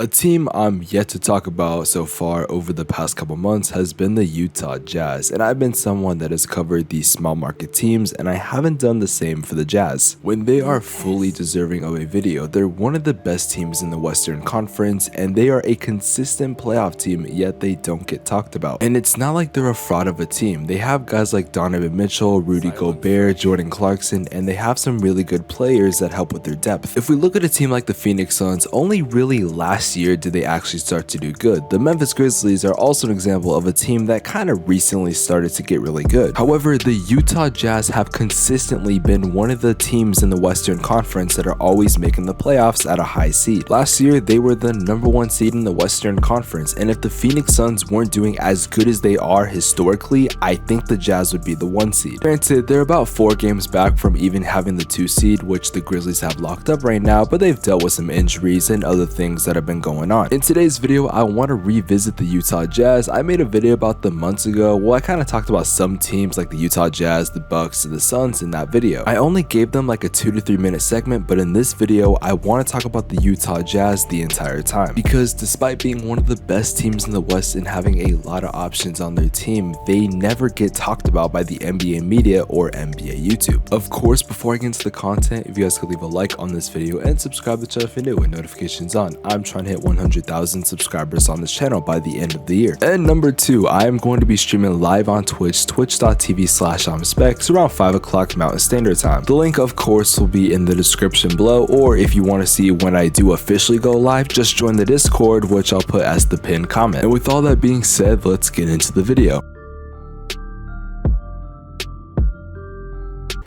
A team I'm yet to talk about so far over the past couple months has been the Utah Jazz, and I've been someone that has covered these small market teams, and I haven't done the same for the Jazz. When they are fully deserving of a video, they're one of the best teams in the Western Conference, and they are a consistent playoff team, yet they don't get talked about. And it's not like they're a fraud of a team. They have guys like Donovan Mitchell, Rudy Gobert, Jordan Clarkson, and they have some really good players that help with their depth. If we look at a team like the Phoenix Suns, only really last year did they actually start to do good. The Memphis Grizzlies are also an example of a team that kind of recently started to get really good. However, the Utah Jazz have consistently been one of the teams in the Western Conference that are always making the playoffs at a high seed. Last year, they were the #1 seed in the Western Conference, and if the Phoenix Suns weren't doing as good as they are historically, I think the Jazz would be the 1 seed. Granted, they're about 4 games back from even having the 2 seed, which the Grizzlies have locked up right now, but they've dealt with some injuries and other things that have been going on. In today's video, I want to revisit the Utah Jazz. I made a video about them months ago. Well, I kind of talked about some teams like the Utah Jazz, the Bucks, and the Suns in that video. I only gave them like a 2 to 3 minute segment, but in this video, I want to talk about the Utah Jazz the entire time. Because despite being one of the best teams in the West and having a lot of options on their team, they never get talked about by the NBA media or NBA YouTube. Of course, before I get into the content, if you guys could leave a like on this video and subscribe to the channel if you're new with notifications on. I'm trying to hit 100,000 subscribers on this channel by the end of the year. And number 2, I am going to be streaming live on Twitch, twitch.tv/Spex around 5 o'clock Mountain Standard Time. The link, of course, will be in the description below, or if you want to see when I do officially go live, just join the Discord, which I'll put as the pinned comment. And with all that being said, let's get into the video.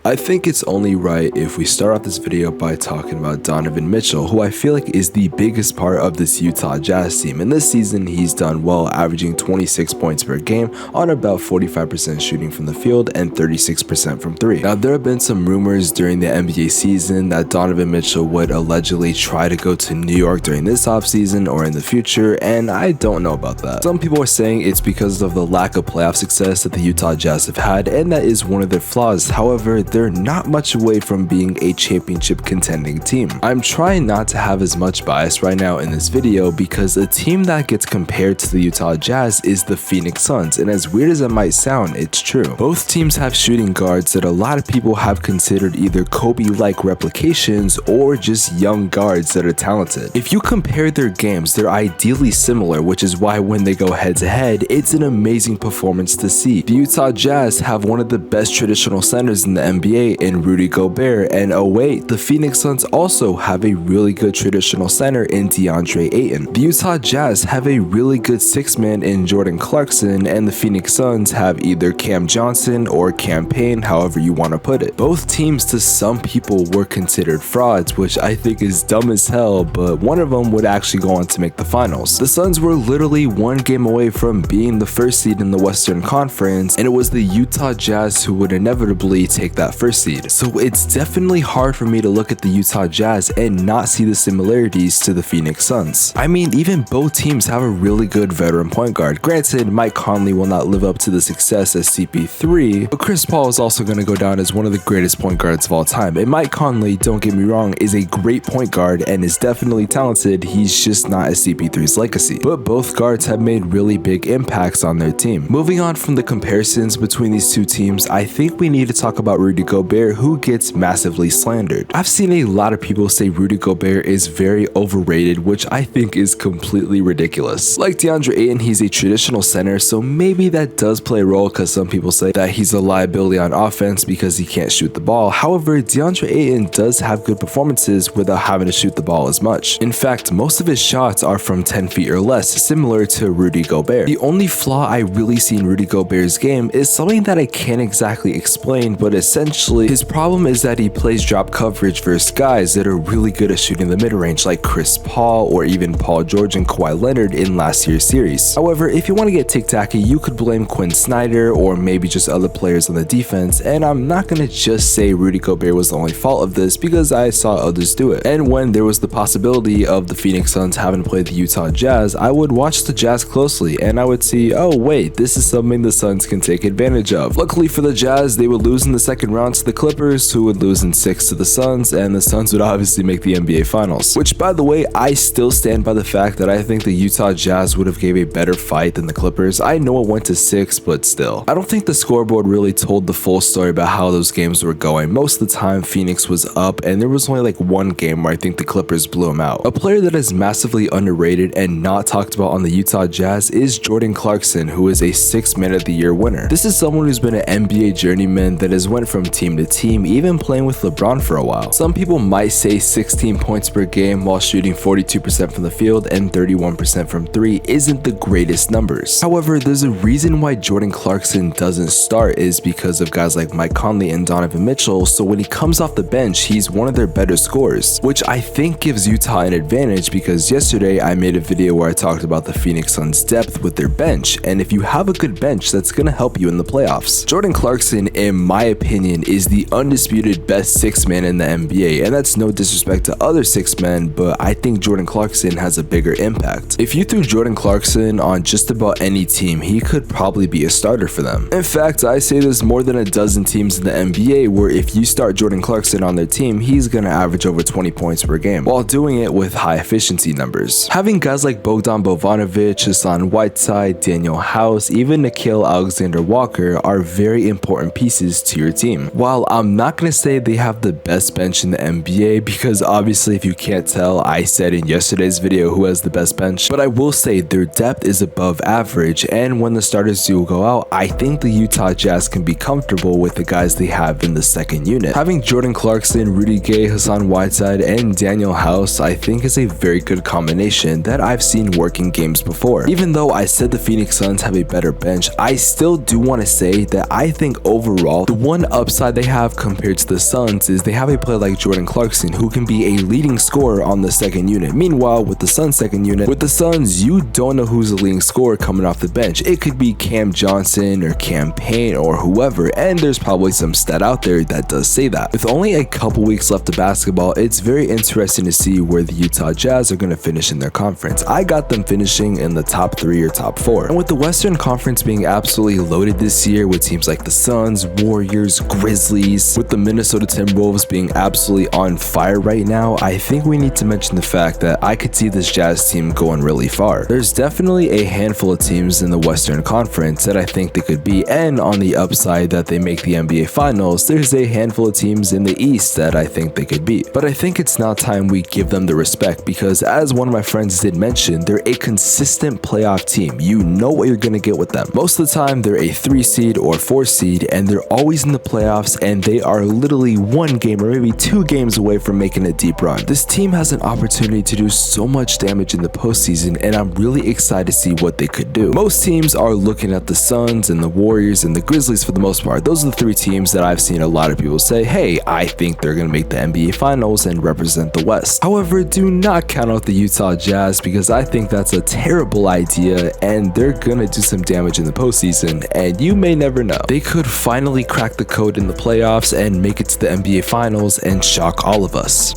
I think it's only right if we start off this video by talking about Donovan Mitchell, who I feel like is the biggest part of this Utah Jazz team. And this season, he's done well, averaging 26 points per game on about 45% shooting from the field and 36% from 3. Now, there have been some rumors during the NBA season that Donovan Mitchell would allegedly try to go to New York during this offseason or in the future, and I don't know about that. Some people are saying it's because of the lack of playoff success that the Utah Jazz have had, and that is one of their flaws. However, they're not much away from being a championship contending team. I'm trying not to have as much bias right now in this video because a team that gets compared to the Utah Jazz is the Phoenix Suns, and as weird as it might sound, it's true. Both teams have shooting guards that a lot of people have considered either Kobe-like replications or just young guards that are talented. If you compare their games, they're ideally similar, which is why when they go head to head, it's an amazing performance to see. The Utah Jazz have one of the best traditional centers in the NBA in Rudy Gobert, and oh wait, the Phoenix Suns also have a really good traditional center in DeAndre Ayton. The Utah Jazz have a really good 6-man in Jordan Clarkson, and the Phoenix Suns have either Cam Johnson or Cam Payne, however you want to put it. Both teams to some people were considered frauds, which I think is dumb as hell, but one of them would actually go on to make the finals. The Suns were literally 1 game away from being the 1st seed in the Western Conference, and it was the Utah Jazz who would inevitably take that 1st seed. So it's definitely hard for me to look at the Utah Jazz and not see the similarities to the Phoenix Suns. I mean, even both teams have a really good veteran point guard. Granted, Mike Conley will not live up to the success as CP3, but Chris Paul is also going to go down as one of the greatest point guards of all time. And Mike Conley, don't get me wrong, is a great point guard and is definitely talented. He's just not as CP3's legacy. But both guards have made really big impacts on their team. Moving on from the comparisons between these two teams, I think we need to talk about Rudy Gobert, who gets massively slandered. I've seen a lot of people say Rudy Gobert is very overrated, which I think is completely ridiculous. Like DeAndre Ayton, he's a traditional center, so maybe that does play a role because some people say that he's a liability on offense because he can't shoot the ball. However, DeAndre Ayton does have good performances without having to shoot the ball as much. In fact, most of his shots are from 10 feet or less, similar to Rudy Gobert. The only flaw I really see in Rudy Gobert's game is something that I can't exactly explain, but essentially his problem is that he plays drop coverage versus guys that are really good at shooting the mid-range like Chris Paul or even Paul George and Kawhi Leonard in last year's series. However, if you want to get tic-tacky, you could blame Quinn Snyder or maybe just other players on the defense, and I'm not going to just say Rudy Gobert was the only fault of this because I saw others do it. And when there was the possibility of the Phoenix Suns having to play the Utah Jazz, I would watch the Jazz closely and I would see, oh wait, this is something the Suns can take advantage of. Luckily for the Jazz, they would lose in the 2nd round on to the Clippers, who would lose in 6 to the Suns, and the Suns would obviously make the NBA Finals. Which, by the way, I still stand by the fact that I think the Utah Jazz would have gave a better fight than the Clippers. I know it went to 6, but still. I don't think the scoreboard really told the full story about how those games were going. Most of the time, Phoenix was up, and there was only like one game where I think the Clippers blew them out. A player that is massively underrated and not talked about on the Utah Jazz is Jordan Clarkson, who is a 6th Man of the Year winner. This is someone who's been an NBA journeyman that has went from team to team, even playing with LeBron for a while. Some people might say 16 points per game while shooting 42% from the field and 31% from 3 isn't the greatest numbers. However, there's a reason why Jordan Clarkson doesn't start is because of guys like Mike Conley and Donovan Mitchell, so when he comes off the bench, he's one of their better scorers, which I think gives Utah an advantage because yesterday I made a video where I talked about the Phoenix Suns' depth with their bench, and if you have a good bench, that's going to help you in the playoffs. Jordan Clarkson, in my opinion, is the undisputed best 6th man in the NBA, and that's no disrespect to other 6th men, but I think Jordan Clarkson has a bigger impact. If you threw Jordan Clarkson on just about any team, he could probably be a starter for them. In fact, I say there's more than a dozen teams in the NBA where if you start Jordan Clarkson on their team, he's going to average over 20 points per game, while doing it with high efficiency numbers. Having guys like Bogdan Bogdanovic, Hassan Whiteside, Daniel House, even Nickeil Alexander-Walker are very important pieces to your team. While I'm not going to say they have the best bench in the NBA, because obviously if you can't tell, I said in yesterday's video who has the best bench, but I will say their depth is above average, and when the starters do go out, I think the Utah Jazz can be comfortable with the guys they have in the second unit. Having Jordan Clarkson, Rudy Gay, Hassan Whiteside, and Daniel House I think is a very good combination that I've seen work in games before. Even though I said the Phoenix Suns have a better bench, I still do want to say that I think overall the one upside they have compared to the Suns is they have a player like Jordan Clarkson who can be a leading scorer on the second unit. Meanwhile, with the Suns second unit, with the Suns, you don't know who's the leading scorer coming off the bench. It could be Cam Johnson or Cam Payne or whoever, and there's probably some stat out there that does say that. With only a couple weeks left of basketball, it's very interesting to see where the Utah Jazz are going to finish in their conference. I got them finishing in the top 3 or top 4. And with the Western Conference being absolutely loaded this year with teams like the Suns, Warriors, Grizzlies, with the Minnesota Timberwolves being absolutely on fire right now, I think we need to mention the fact that I could see this Jazz team going really far. There's definitely a handful of teams in the Western Conference that I think they could be, and on the upside that they make the NBA Finals, there's a handful of teams in the East that I think they could beat. But I think it's now time we give them the respect because, as one of my friends did mention, they're a consistent playoff team. You know what you're going to get with them. Most of the time, they're a 3 seed or 4 seed, and they're always in the playoffs, and they are literally 1 game or maybe 2 games away from making a deep run. This team has an opportunity to do so much damage in the postseason, and I'm really excited to see what they could do. Most teams are looking at the Suns and the Warriors and the Grizzlies for the most part. Those are the 3 teams that I've seen a lot of people say, hey, I think they're going to make the NBA Finals and represent the West. However, do not count out the Utah Jazz because I think that's a terrible idea and they're going to do some damage in the postseason, and you may never know. They could finally crack the code in the playoffs and make it to the NBA Finals and shock all of us.